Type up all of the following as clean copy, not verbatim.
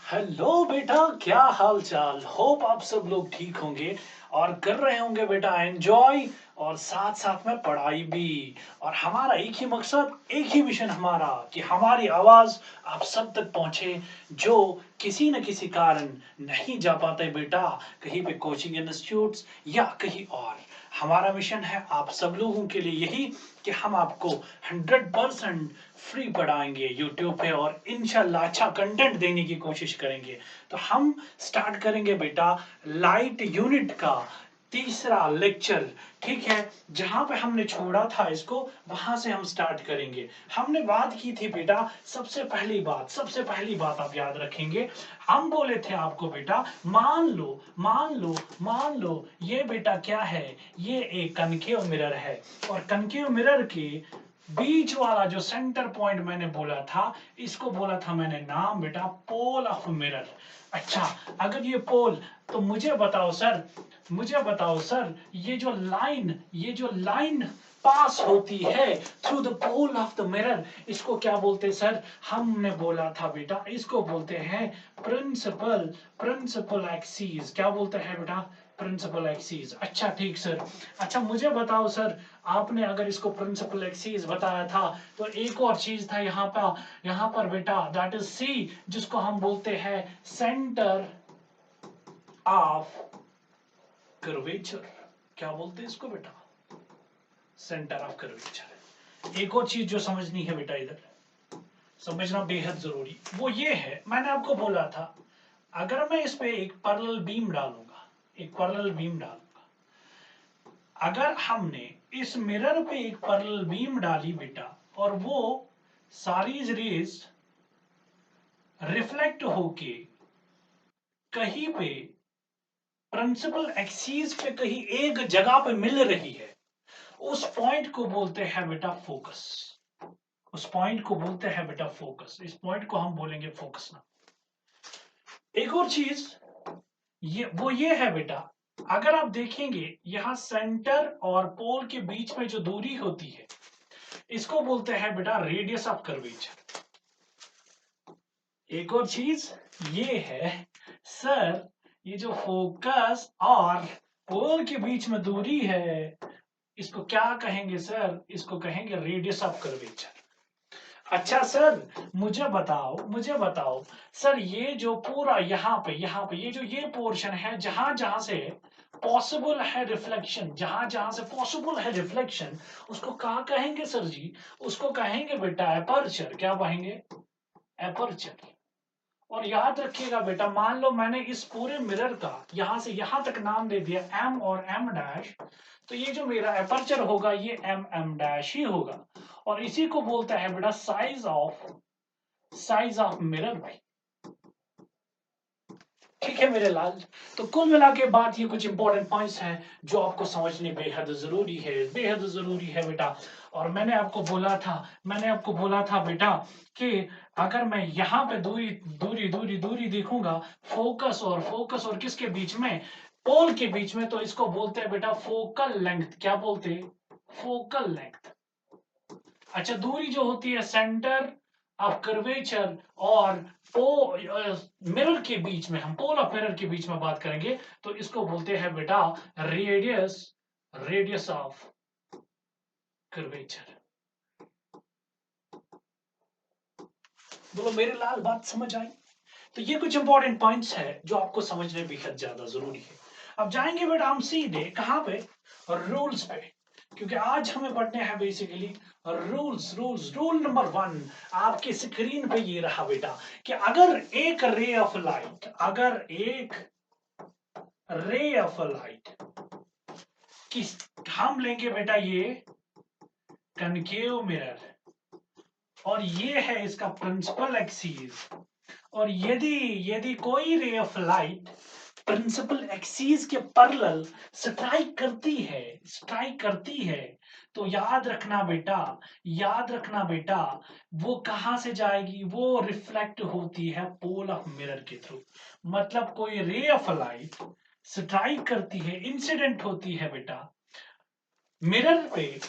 Hello बेटा, क्या हाल चाल। होप आप सब लोग ठीक होंगे और कर रहे होंगे बेटा एंजॉय, और साथ साथ में पढ़ाई भी। और हमारा एक ही मकसद, एक ही मिशन हमारा, कि हमारी आवाज आप सब तक पहुंचे, जो किसी न किसी कारण नहीं जा पाते बेटा, कहीं पे कोचिंग इंस्टीट्यूट्स या कहीं और। हमारा मिशन है आप सब लोगों के लिए यही, कि हम आपको 100% फ्री पढ़ाएंगे यूट्यूब पे, और इंशाल्लाह अच्छा कंटेंट देने की कोशिश करेंगे। तो हम स्टार्ट करेंगे बेटा लाइट यूनिट का तीसरा लेक्चर। ठीक है, जहां पे हमने छोड़ा था इसको, वहां से हम स्टार्ट करेंगे। हमने बात की थी बेटा, सबसे पहली बात आप याद रखेंगे। हम बोले थे आपको बेटा, मान लो ये बेटा क्या है, ये एक कनकेव मिरर है, और कनकेव मिरर के बीच वाला जो सेंटर पॉइंट मैंने बोला था, इसको बोला था मैंने नाम बेटा पोल ऑफ मिरर। अच्छा, अगर ये पोल, तो मुझे बताओ सर, ये जो लाइन पास होती है through the pole of the mirror, इसको क्या बोलते हैं सर? हमने बोला था बेटा, इसको बोलते हैं प्रिंसिपल प्रिंसिपल एक्सीस। क्या बोलते हैं बेटा? Principal axis. अच्छा ठीक सर। अच्छा मुझे बताओ सर, आपने अगर इसको प्रिंसिपल एक्सीस बताया था, तो एक और चीज था यहाँ पर बेटा, दैट इज सी, जिसको हम बोलते हैं सेंटर ऑफ कर्वेचर। क्या बोलते हैं इसको बेटा? Centre of curvature. एक और चीज जो समझनी है बेटा, इधर समझना बेहद जरूरी, वो ये है, मैंने आपको बोला था, अगर मैं इस पे एक पैरेलल बीम डालूंगा, अगर हमने इस मिरर पे एक पैरेलल बीम डाली बेटा, और वो सारी रेज रिफ्लेक्ट होके कहीं पे प्रिंसिपल एक्सीस पे कहीं एक जगह पे मिल रही है, उस पॉइंट को बोलते हैं बेटा फोकस। इस पॉइंट को हम बोलेंगे फोकस ना। एक और चीज ये है बेटा, अगर आप देखेंगे यहां सेंटर और पोल के बीच में जो दूरी होती है, इसको बोलते हैं बेटा रेडियस ऑफ कर्वेचर। एक और चीज ये है सर, ये जो फोकस और पोल के बीच में दूरी है, इसको क्या कहेंगे सर? इसको कहेंगे रेडियस ऑफ कर्वेचर। अच्छा सर, मुझे बताओ सर, ये जो पूरा यहाँ पे ये पोर्शन है, जहां जहां से पॉसिबल है रिफ्लेक्शन, उसको क्या कहेंगे सर जी? उसको कहेंगे बेटा एपर्चर। क्या कहेंगे? एपर्चर। और याद रखिएगा बेटा, मान लो मैंने इस पूरे मिरर का यहां से यहां तक नाम दे दिया एम और एम डैश, तो ये जो मेरा एपर्चर होगा, ये एम एम डैश ही होगा। और इसी को बोलता है बेटा साइज ऑफ मिरर भाई। ठीक है मेरे लाल। तो कुल मिला के बात, ये कुछ इंपॉर्टेंट पॉइंट्स हैं जो आपको समझने बेहद जरूरी है बेटा। और मैंने आपको बोला था बेटा, कि अगर मैं यहाँ पे दूरी दूरी दूरी दूरी देखूंगा, फोकस और किसके बीच में? पोल के बीच में, तो इसको बोलते हैं बेटा फोकल लेंथ। क्या बोलते हैं? Focal length. अच्छा, दूरी जो होती है सेंटर ऑफ कर्वेचर और मिरर के बीच में, हम पोल ऑफ मिरर के बीच में बात करेंगे, तो इसको बोलते हैं बेटा रेडियस ऑफ कर्वेचर। बोलो मेरे लाल, बात समझ आई? तो ये कुछ इंपॉर्टेंट पॉइंट्स है जो आपको समझने बेहद ज्यादा जरूरी है। अब जाएंगे बेटा हम सीधे कहां पे? रूल्स पे। क्योंकि आज हमें पढ़ने हैं बेसिकली रूल नंबर 1। आपके स्क्रीन पे ये रहा बेटा, कि अगर एक रे ऑफ लाइट किस, हम लेंगे बेटा ये कनकेव मिरर, और ये है इसका प्रिंसिपल एक्सीस, और यदि यदि कोई ray of light principal axis के पैरेलल स्ट्राइक करती है, तो याद रखना बेटा, वो कहां से जाएगी? वो रिफ्लेक्ट होती है पोल ऑफ मिरर के थ्रू। मतलब कोई रे ऑफ लाइट स्ट्राइक करती है, इंसिडेंट होती है बेटा मिरर पे,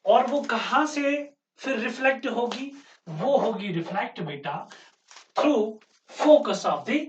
और वो कहां से फिर रिफ्लेक्ट होगी? वो होगी रिफ्लेक्ट बेटा through focus of the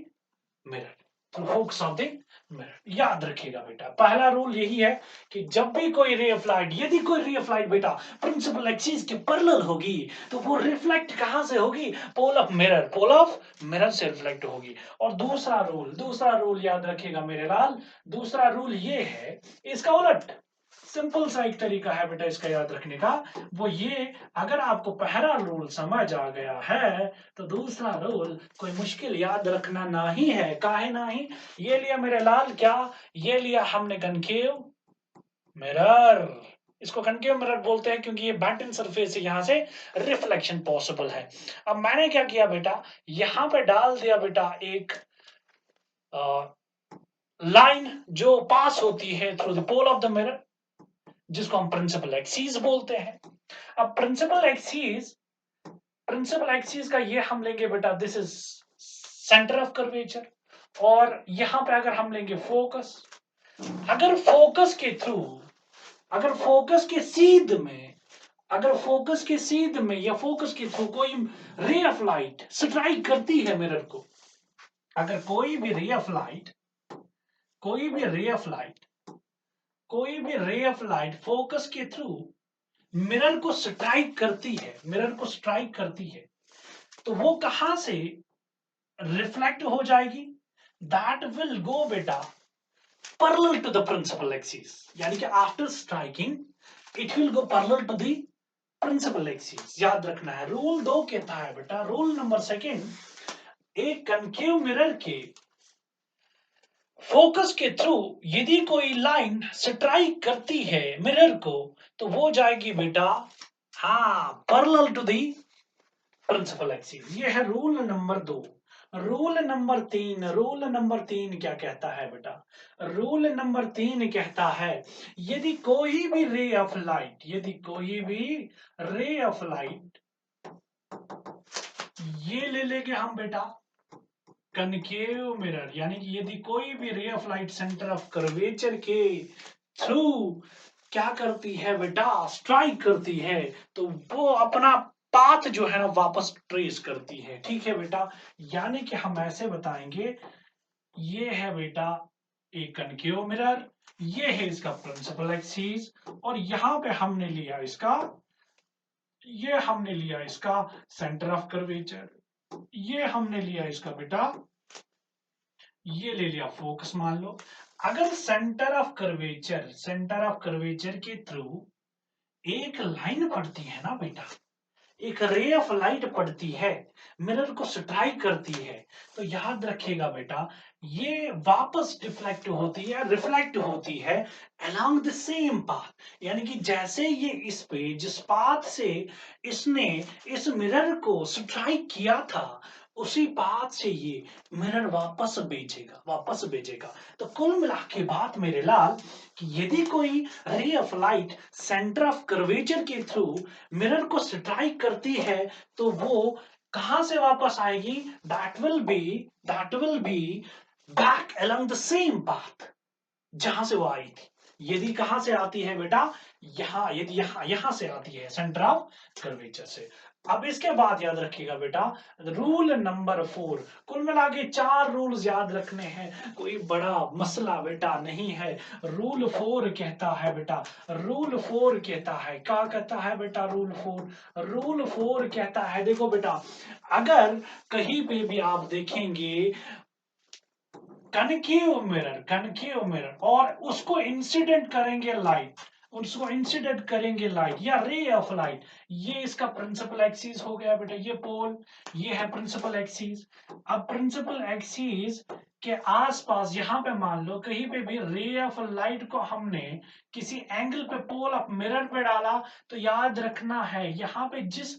mirror, through focus of the mirror. याद रखिएगा बेटा, पहला रूल यही है कि जब भी कोई रे ऑफ लाइट, यदि कोई रे ऑफ लाइट बेटा प्रिंसिपल एक्सिस के पैरेलल होगी तो वो रिफ्लेक्ट कहां से होगी? Pole of mirror, pole of mirror से रिफ्लेक्ट होगी। और दूसरा रूल याद रखिएगा मेरे लाल, दूसरा रूल ये है, इसका उलट सिंपल सा एक तरीका है बेटा इसका याद रखने का, वो ये, अगर आपको पहला रूल समझ आ गया है तो दूसरा रूल कोई मुश्किल याद रखना नहीं है। काहे नहीं? ये लिया मेरे लाल, क्या ये लिया हमने? Concave mirror. इसको कनकेव मिरर बोलते हैं क्योंकि ये बैटन सरफेस है, यहां से रिफ्लेक्शन पॉसिबल है। अब मैंने क्या किया बेटा, यहां पे डाल दिया बेटा एक लाइन जो पास होती है through the pole of the mirror, जिसको हम प्रिंसिपल एक्सिस बोलते हैं। अब प्रिंसिपल एक्सिस का ये हम लेंगे बेटा, this is centre of curvature, और यहां पे अगर हम लेंगे फोकस, अगर फोकस के थ्रू, अगर फोकस के सीध में, अगर फोकस के सीध में या फोकस के थ्रू कोई रे ऑफ लाइट स्ट्राइक करती है मिरर को, अगर कोई भी रे ऑफ लाइट, कोई भी रे ऑफ लाइट, कोई भी रे ऑफ लाइट फोकस के थ्रू मिरर को स्ट्राइक करती है, मिरर को स्ट्राइक करती है, तो वो कहां से रिफ्लेक्ट हो जाएगी? दैट विल गो बेटा parallel to the principal axis, यानी कि after striking it will go parallel to the principal axis. याद रखना है, रूल 2 कहता है बेटा, रूल नंबर सेकंड, एक कनकेव मिरर के फोकस के थ्रू यदि कोई लाइन स्ट्राइक करती है मिरर को तो वो जाएगी बेटा, हाँ, parallel to the principal axis. ये है rule number 2। Rule number 3, rule number 3 क्या कहता है बेटा? रूल नंबर 3 कहता है, यदि कोई भी रे ऑफ लाइट, यदि कोई भी रे ऑफ लाइट, ये ले लेंगे हम बेटा कनकेव मिरर, यानी कि यदि कोई भी ray of light centre of curvature के थ्रू क्या करती है बेटा, स्ट्राइक करती है, तो वो अपना पाथ जो है ना वापस ट्रेस करती है। ठीक है बेटा, यानी कि हम ऐसे बताएंगे, ये है बेटा एक कनकेव मिरर, ये है इसका प्रिंसिपल एक्सिस, और यहां पे हमने लिया इसका, ये हमने लिया इसका सेंटर ऑफ कर्वेचर, ये हमने लिया इसका बेटा, ये ले लिया फोकस मान लो। अगर centre of curvature, centre of curvature के थ्रू एक लाइन पड़ती है ना बेटा, एक रे ऑफ लाइट पड़ती है, मिरर को स्ट्राइक करती है, तो याद रखिएगा बेटा, ये वापस डिफ्लेक्ट होती है, रिफ्लेक्ट होती है अलोंग द सेम पाथ, यानी कि जैसे ये इस पे, जिस पाथ से इसने इस मिरर को स्ट्राइक किया था, उसी पाथ से ये मिरर वापस भेजेगा, वापस भेजेगा। तो कुल मिला के बात मेरे लाल, कि यदि कोई ray of light centre of curvature के थ्रू मिरर को स्ट्राइक करती है तो वो कहां से वापस आएगी? That will be back along the same path जहां से वो आई थी। यदि कहां से आती है बेटा, यहां, यदि यहां से आती है सेंटर ऑफ कर्वेचर से। अब इसके बाद याद रखिएगा बेटा, रूल नंबर 4, कुल मिला के 4 रूल्स याद रखने हैं, कोई बड़ा मसला बेटा नहीं है। रूल 4 कहता है बेटा, रूल 4 कहता है, क्या कहता है बेटा? रूल 4 कहता है, देखो बेटा, अगर कहीं पे भी आप देखेंगे कनकेव मिरर और उसको इंसिडेंट करेंगे लाइट, उसको इंसिडेंट करेंगे लाइट या रे ऑफ लाइट, ये इसका प्रिंसिपल एक्सिस हो गया बेटा, ये पोल, ये है प्रिंसिपल एक्सिस। अब प्रिंसिपल एक्सिस के आसपास यहां पे मान लो कहीं पे भी रे ऑफ लाइट को हमने किसी एंगल पे पोल ऑफ मिरर पे डाला, तो याद रखना है यहां पे जिस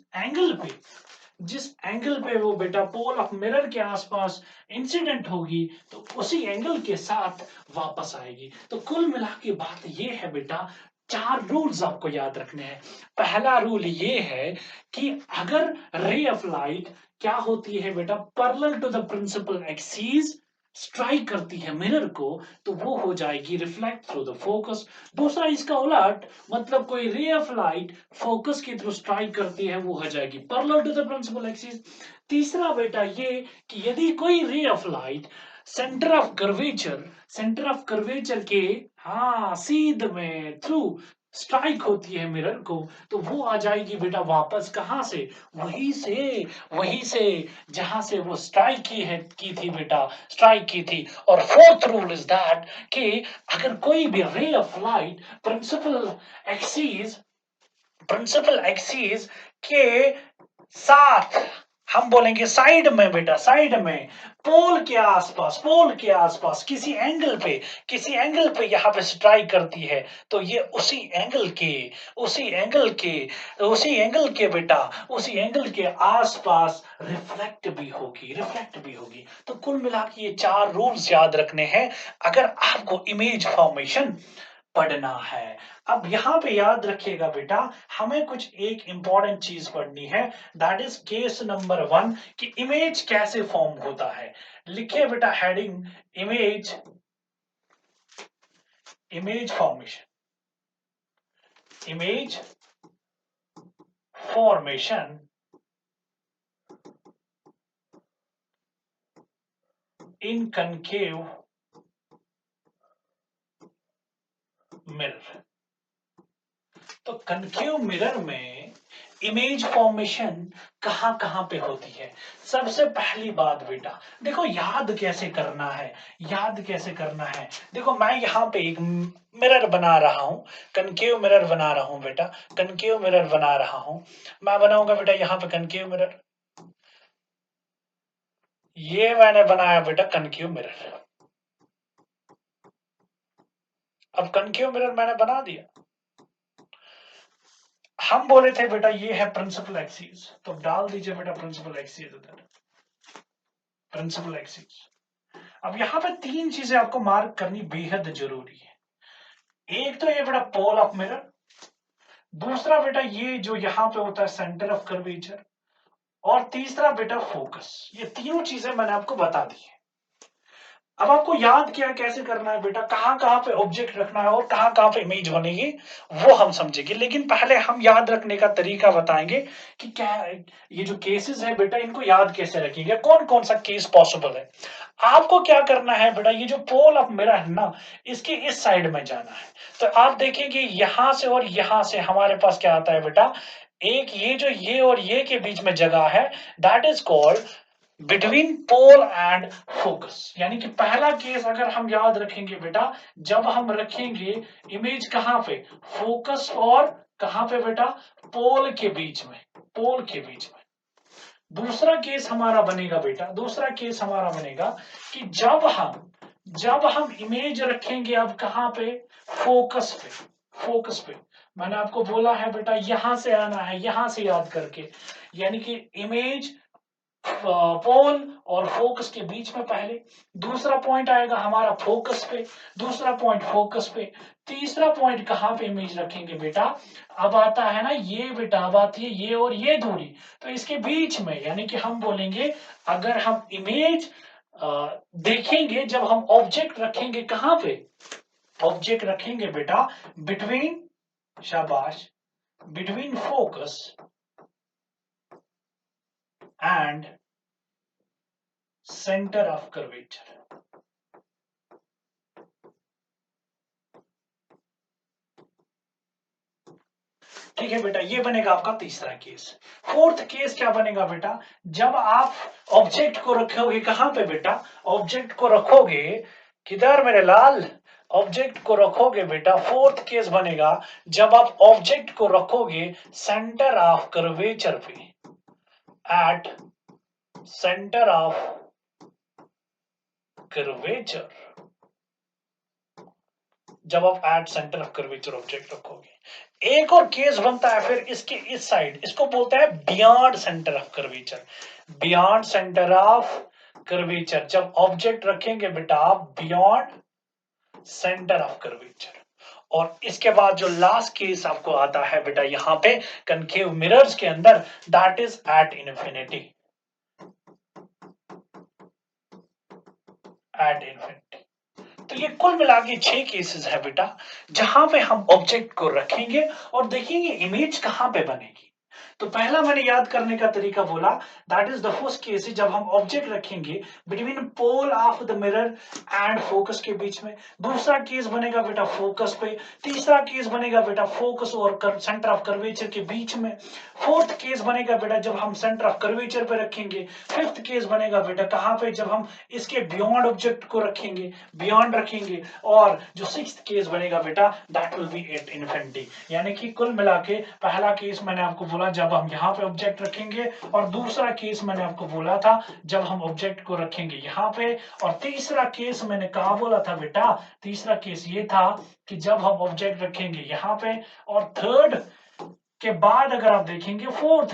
एंगल पे वो बेटा पोल ऑफ मिरर के आसपास इंसिडेंट होगी तो उसी एंगल के साथ वापस आएगी। तो कुल मिला के बात ये है बेटा, 4 रूल्स आपको याद रखने हैं। पहला रूल ये है कि अगर रे ऑफ लाइट क्या होती है बेटा, parallel to the principal axis, strike करती है मिरर को तो वो हो जाएगी रिफ्लेक्ट थ्रू द फोकस। दूसरा इसका उलट, मतलब कोई रे ऑफ लाइट फोकस के थ्रू स्ट्राइक करती है वो हो जाएगी parallel to the principal axis. तीसरा बेटा ये कि यदि कोई ray of light centre of curvature के हाँ सीध में थ्रू स्ट्राइक होती है मिरर को तो वो आ जाएगी बेटा वापस कहां से, वहीं से जहां से वो स्ट्राइक की थी बेटा, स्ट्राइक की थी। और फोर्थ रूल इज दैट कि अगर कोई भी ray of light axis principal axis के साथ, हम बोलेंगे साइड में बेटा, साइड में पोल के आसपास किसी एंगल पे यहाँ पे स्ट्राइक करती है तो ये उसी एंगल के बेटा, उसी एंगल के आसपास रिफ्लेक्ट भी होगी। तो कुल मिला के ये 4 रूल्स याद रखने हैं अगर आपको इमेज फॉर्मेशन पढ़ना है। अब यहां पे याद रखिएगा बेटा, हमें कुछ एक इंपॉर्टेंट चीज पढ़नी है, दैट इज केस नंबर 1 कि इमेज कैसे फॉर्म होता है। लिखिए बेटा heading image formation, image formation इन कनकेव मिरर। तो कनकेव मिरर में इमेज फॉर्मेशन कहां कहां पे होती है। सबसे पहली बात बेटा देखो याद कैसे करना है, देखो मैं यहां पे एक मिरर बना रहा हूं, कनकेव मिरर बना रहा हूं बेटा, कनकेव मिरर बना रहा हूं। मैं बनाऊंगा बेटा यहां पे कनकेव मिरर, ये मैंने बनाया बेटा कनकेव मिरर। अब कनकेव मिरर मैंने बना दिया, हम बोले थे बेटा ये है प्रिंसिपल एक्सिस, तो डाल दीजिए बेटा प्रिंसिपल एक्सिस उधर, प्रिंसिपल एक्सिस। अब यहां पे 3 चीजें आपको मार्क करनी बेहद जरूरी है। एक तो ये बेटा पोल ऑफ मिरर, दूसरा बेटा ये जो यहां पे होता है सेंटर ऑफ कर्वेचर, और तीसरा बेटा फोकस। ये तीनों चीजें मैंने आपको बता दी है। अब आपको याद क्या कैसे करना है बेटा, कहां कहां पे ऑब्जेक्ट रखना है और कहां कहां पे इमेज बनेगी वो हम समझेंगे, लेकिन पहले हम याद रखने का तरीका बताएंगे कि क्या ये जो केसेस है बेटा इनको याद कैसे रखेंगे, कौन कौन सा केस पॉसिबल है। आपको क्या करना है बेटा, ये जो पोल ऑफ मिरर है ना इसके इस साइड में जाना है। तो आप देखेंगे यहां से और यहां से हमारे पास क्या आता है बेटा, एक ये और ये के बीच में जगह है, that is called between pole and focus. यानी कि पहला केस अगर हम याद रखेंगे बेटा, जब हम रखेंगे इमेज कहां पे, फोकस और कहां पे बेटा, पोल के बीच में, पोल के बीच में। दूसरा केस हमारा बनेगा बेटा, दूसरा केस हमारा बनेगा कि जब हम इमेज रखेंगे अब कहां पे, फोकस पे, फोकस पे। मैंने आपको बोला है बेटा यहां से आना है, यहां से याद करके, यानी कि इमेज पोल और फोकस के बीच में पहले, दूसरा पॉइंट आएगा हमारा फोकस पे, दूसरा पॉइंट फोकस पे, तीसरा पॉइंट कहां पे इमेज रखेंगे बेटा, अब आता है ना ये बेटा, अब आती है ये और ये दूरी, तो इसके बीच में, यानी कि हम बोलेंगे अगर हम इमेज देखेंगे, जब हम ऑब्जेक्ट रखेंगे कहां पे, ऑब्जेक्ट रखेंगे बेटा बिटवीन, शाबाश, between focus and centre of curvature. ठीक है बेटा, ये बनेगा आपका तीसरा केस। फोर्थ केस क्या बनेगा बेटा, जब आप ऑब्जेक्ट को रखोगे कहां पे बेटा, ऑब्जेक्ट को रखोगे किधर मेरे लाल, ऑब्जेक्ट को रखोगे बेटा, फोर्थ केस बनेगा जब आप ऑब्जेक्ट को रखोगे सेंटर ऑफ कर्वेचर पे, एट सेंटर ऑफ कर्वेचर, जब आप at centre of curvature object रखोगे। एक और केस बनता है फिर इसके इस साइड, इसको बोलते हैं beyond centre of curvature, beyond centre of curvature, जब ऑब्जेक्ट रखेंगे बेटा आप बियॉन्ड सेंटर ऑफ कर्वेचर। और इसके बाद जो लास्ट केस आपको आता है बेटा यहां पे कनकेव मिरर्स के अंदर, that is at infinity, at infinity. तो ये कुल मिला के 6 केसेस है बेटा, जहां पे हम ऑब्जेक्ट को रखेंगे और देखेंगे इमेज कहां पे बनेगी। तो पहला मैंने याद करने का तरीका बोला, that is the first case जब हम ऑब्जेक्ट रखेंगे between pole of the mirror and focus के बीच में। दूसरा केस बनेगा बेटा फोकस पे। तीसरा केस बनेगा बेटा फोकस और सेंटर ऑफ कर्वेचर के बीच में। फोर्थ केस बनेगा बेटा जब हम सेंटर ऑफ कर्वेचर पे रखेंगे। फिफ्थ केस बनेगा बेटा कहां पे, जब हम इसके बियॉन्ड ऑब्जेक्ट को रखेंगे, बियॉन्ड रखेंगे। और जो सिक्स्थ केस बनेगा बेटा that will be at infinity. यानी कि कुल मिला के पहला केस मैंने आपको बोला जब हम यहाँ पे ऑब्जेक्ट रखेंगे, और दूसरा केस मैंने आपको बोला था जब हम ऑब्जेक्ट को रखेंगे यहाँ पे, और तीसरा केस मैंने कहा बोला था बेटा, तीसरा केस ये था कि जब हम ऑब्जेक्ट रखेंगे यहाँ पे, और थर्ड के बाद अगर आप देखेंगे फोर्थ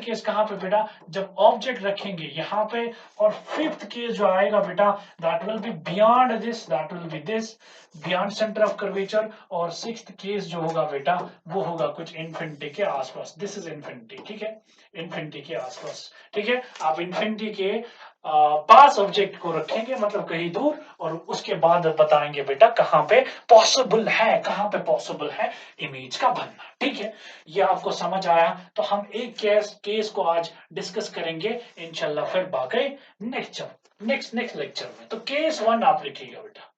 केस कहां पे बेटा, जब ऑब्जेक्ट रखेंगे यहाँ पे। और फिफ्थ केस जो आएगा बेटा that will be beyond this, that will be this, beyond centre of curvature. और सिक्स्थ केस जो होगा बेटा वो होगा कुछ इन्फिनिटी के आसपास, दिस इज इन्फिनिटी, ठीक है, इन्फिनिटी के आसपास, ठीक है। आप इन्फिनिटी के पास ऑब्जेक्ट को रखेंगे मतलब कहीं दूर, और उसके बाद बताएंगे बेटा कहां पे पॉसिबल है, कहां पे पॉसिबल है इमेज का बनना, ठीक है। ये आपको समझ आया, तो हम एक केस को आज डिस्कस करेंगे इंशाल्लाह, फिर बाकी नेक्स्ट लेक्चर में। तो केस 1 आप लिखिएगा बेटा,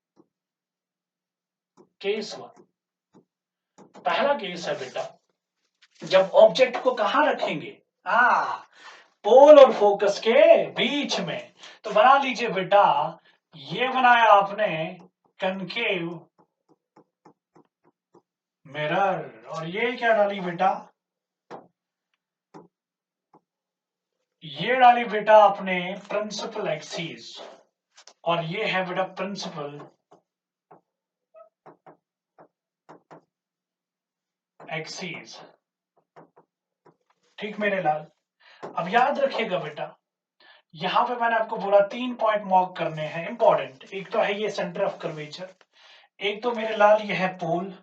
केस 1 पहला केस है बेटा, जब ऑब्जेक्ट को कहां रखेंगे, पोल और फोकस के बीच में। तो बना लीजिए बेटा, ये बनाया आपने कनकेव मिरर, और ये क्या डाली बेटा, ये डाली बेटा आपने प्रिंसिपल एक्सिस, और ये है बेटा प्रिंसिपल एक्सिस, ठीक मेरे लाल। अब याद रखिएगा बेटा, यहां पे मैंने आपको बोला 3 पॉइंट मार्क करने हैं इंपॉर्टेंट। एक तो है ये सेंटर ऑफ कर्वेचर, एक तो मेरे लाल ये है पोल,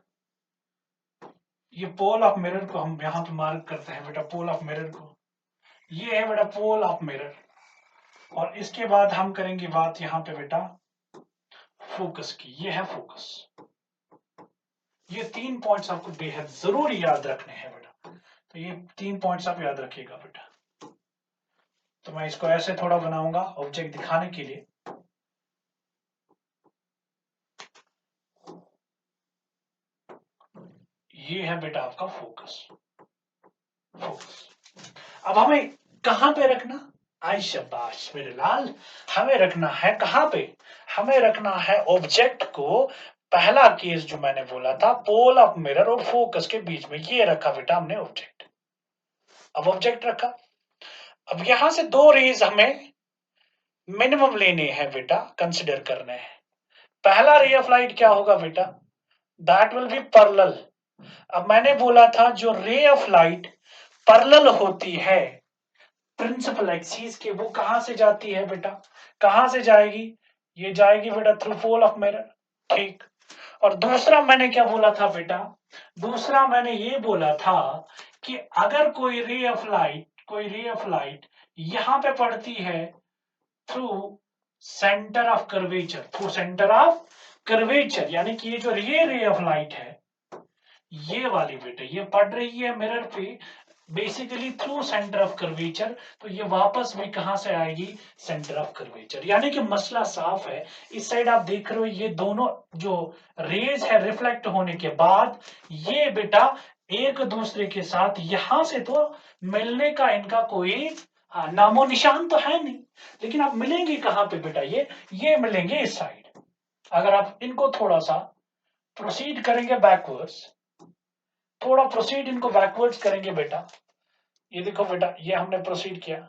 ये पोल ऑफ मिरर को हम यहां पे मार्क करते हैं बेटा, पोल ऑफ मिरर को, ये है बेटा पोल ऑफ मिरर। और इसके बाद हम करेंगे बात यहां पे बेटा फोकस की, ये है फोकस। ये 3 पॉइंट्स आपको बेहद जरूरी याद रखने हैं बेटा, तो ये 3 पॉइंट्स आप याद रखिएगा बेटा। तो मैं इसको ऐसे थोड़ा बनाऊंगा ऑब्जेक्ट दिखाने के लिए। ये है बेटा आपका फोकस, फोकस। अब हमें कहां पे रखना, आई शाबाश मेरे लाल, हमें रखना है कहां पे, हमें रखना है ऑब्जेक्ट को, पहला केस जो मैंने बोला था पोल ऑफ मिरर और फोकस के बीच में, ये रखा बेटा हमने ऑब्जेक्ट। अब ऑब्जेक्ट रखा, अब यहां से 2 रेज हमें मिनिमम लेने हैं बेटा, कंसिडर करने हैं। पहला रे ऑफ लाइट क्या होगा बेटा, दैट विल बी पैरेलल। अब मैंने बोला था जो रे ऑफ लाइट पैरेलल होती है प्रिंसिपल एक्सिस के, वो कहां से जाती है बेटा, कहां से जाएगी, ये जाएगी बेटा थ्रू पोल ऑफ मिरर, ठीक। और दूसरा मैंने क्या बोला था बेटा, दूसरा मैंने ये बोला था कि अगर कोई रे ऑफ लाइट, कोई रे ऑफ लाइट यहां पे पड़ती है through centre of curvature, through centre of curvature, यानी कि ये जो ये रे ऑफ लाइट है, ये वाली बेटा ये पड़ रही है मिरर पे basically through centre of curvature, तो ये वापस भी कहां से आएगी, सेंटर ऑफ कर्वेचर। यानी कि मसला साफ है। इस साइड आप देख रहे हो ये दोनों जो रेज है रिफ्लेक्ट होने के बाद, ये बेटा एक दूसरे के साथ यहां से तो मिलने का इनका कोई नामो निशान तो है नहीं, लेकिन आप मिलेंगे कहां पे बेटा, ये मिलेंगे इस साइड। अगर आप इनको थोड़ा सा प्रोसीड करेंगे बैकवर्ड्स, थोड़ा प्रोसीड इनको बैकवर्ड्स करेंगे बेटा, ये देखो बेटा ये हमने प्रोसीड किया,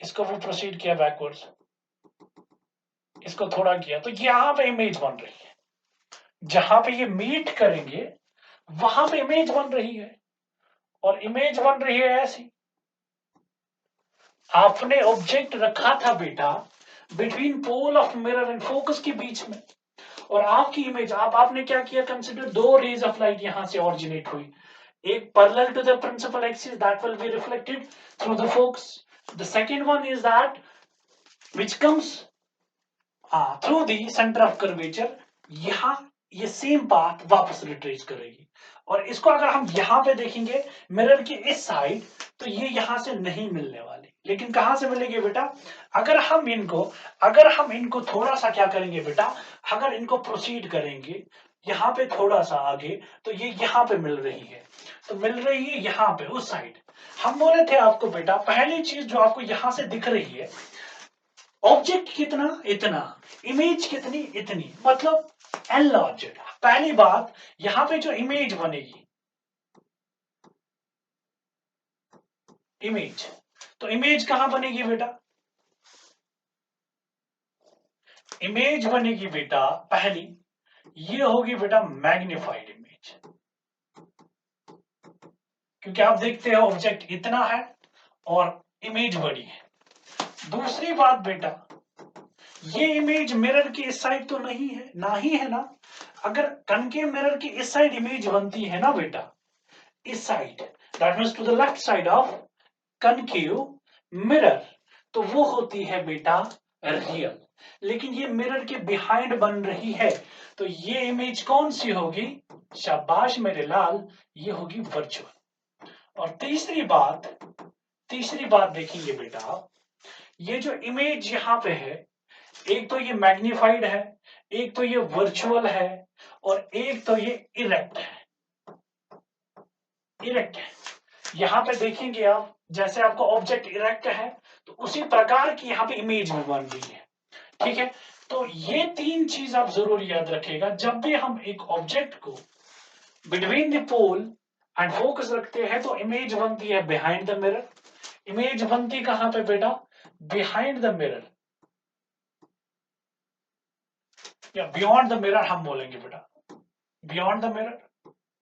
इसको भी प्रोसीड किया बैकवर्ड्स, इसको थोड़ा किया, तो यहां पे इमेज बन रही है, जहां पे ये मीट करेंगे वहां पे इमेज बन रही है, और इमेज बन रही है ऐसी। आपने ऑब्जेक्ट रखा था बेटा between pole of mirror and focus के बीच में, और आपकी इमेज आपने क्या किया, कंसिडर 2 रेज ऑफ लाइट यहां से ऑरिजिनेट हुई, एक parallel to the principal axis that will be reflected through the focus. The second one is that which comes हाँ, through the centre of curvature यहाँ ये सेम पाथ वापस retrace करेगी। और इसको अगर हम यहाँ पे देखेंगे मिरर की इस साइड, तो ये यहाँ से नहीं मिलने वाली, लेकिन कहाँ से मिलेगी बेटा? अगर हम इनको थोड़ा सा क्या करेंगे बेटा, अगर इनको प्रोसीड करेंगे यहाँ पे थोड़ा सा आगे, तो ये यहाँ पे मिल रही है, तो मिल रही है यहाँ पे उस साइड। हम बोले थे आपको बेटा, पहली चीज जो आपको यहाँ से दिख रही है, ऑब्जेक्ट कितना, इतना, इमेज कितनी, इतनी, मतलब एनलार्ज्ड। पहली बात, यहां पे जो इमेज बनेगी, इमेज, तो इमेज कहां बनेगी बेटा? इमेज बनेगी बेटा पहली, ये होगी बेटा मैग्निफाइड इमेज, क्योंकि आप देखते हो ऑब्जेक्ट इतना है और इमेज बड़ी है। दूसरी बात बेटा, ये इमेज मिरर की इस साइड तो नहीं है, ना ही है ना। अगर कनकेव मिरर की इस साइड इमेज बनती है ना बेटा, इस side, that means to the left side of concave mirror, तो वो होती है बेटा रियल। लेकिन ये मिरर के बिहाइंड बन रही है, तो ये इमेज कौन सी होगी? शाबाश मेरे लाल, ये होगी वर्चुअल। और तीसरी बात देखेंगे बेटा, ये जो इमेज यहां पे है, एक तो ये मैग्निफाइड है, एक तो ये वर्चुअल है, और एक तो ये इरेक्ट है। इरेक्ट है, यहां पे देखेंगे आप, जैसे आपको ऑब्जेक्ट इरेक्ट है, तो उसी प्रकार की यहाँ पे इमेज भी बन रही है। ठीक है, तो ये तीन चीज आप जरूर याद रखिएगा जब भी हम एक ऑब्जेक्ट को between the pole and focus रखते हैं, तो इमेज बनती है बिहाइंड द मिरर। इमेज बनती कहां पे बेटा? बिहाइंड द मिरर, या बियॉन्ड द मिरर हम बोलेंगे बेटा, बियॉन्ड द मिरर।